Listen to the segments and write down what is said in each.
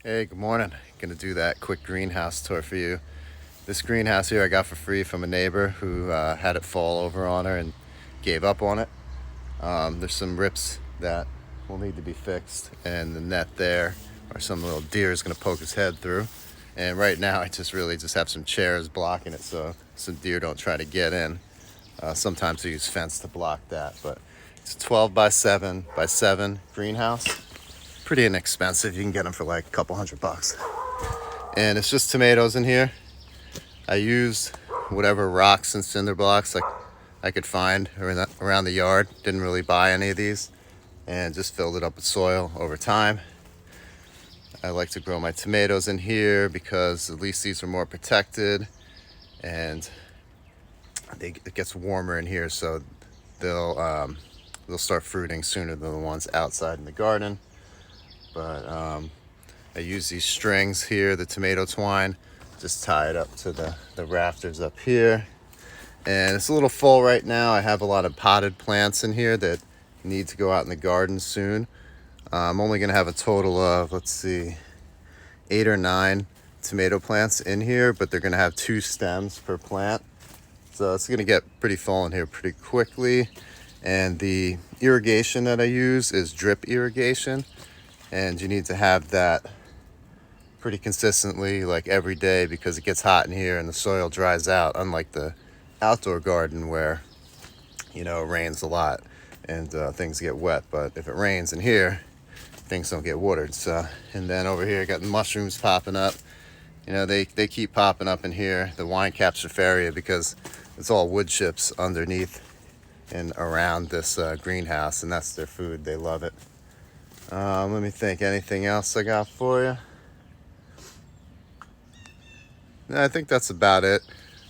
Hey, good morning. Gonna do that quick greenhouse tour for you. This greenhouse here I got for free from a neighbor who had it fall over on her and gave up on it. There's some rips that will need to be fixed, and the net there, or some little deer is gonna poke his head through. And right now I just have some chairs blocking it so some deer don't try to get in. Sometimes we use fence to block that, but it's a 12 by 7 by 7 greenhouse. Pretty inexpensive. You can get them for like a couple $100. And it's just tomatoes in here. I used whatever rocks and cinder blocks I could find around the yard. Didn't really buy any of these, and just filled it up with soil over time. I like to grow my tomatoes in here because at least these are more protected, and it gets warmer in here, so they'll start fruiting sooner than the ones outside in the garden. But I use these strings here, the tomato twine, just tie it up to the rafters up here. And it's a little full right now. I have a lot of potted plants in here that need to go out in the garden soon. I'm only gonna have a total of, 8 or 9 tomato plants in here, but they're gonna have 2 stems per plant. So it's gonna get pretty full in here pretty quickly. And the irrigation that I use is drip irrigation. And you need to have that pretty consistently, like every day, because it gets hot in here and the soil dries out, unlike the outdoor garden where, it rains a lot and things get wet. But if it rains in here, things don't get watered. So, and then over here, I got mushrooms popping up. They keep popping up in here, the wine capsufaria, because it's all wood chips underneath and around this greenhouse, and that's their food. They love it. Let me think, anything else I got for you? No, I think that's about it.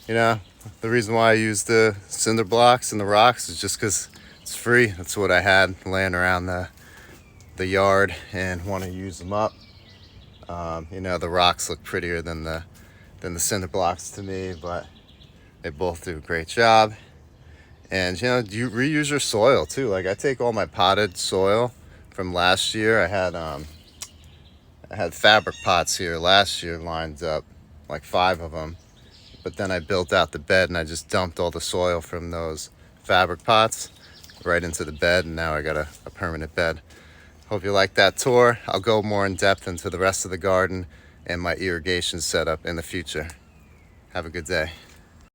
The reason why I use the cinder blocks and the rocks is just because it's free. That's what I had laying around the yard and want to use them up. The rocks look prettier than the cinder blocks to me, but they both do a great job. And you reuse your soil too. Like, I take all my potted soil from last year. I had fabric pots here last year lined up, like 5 of them. But then I built out the bed and I just dumped all the soil from those fabric pots right into the bed, and now I got a permanent bed. Hope you like that tour. I'll go more in depth into the rest of the garden and my irrigation setup in the future. Have a good day.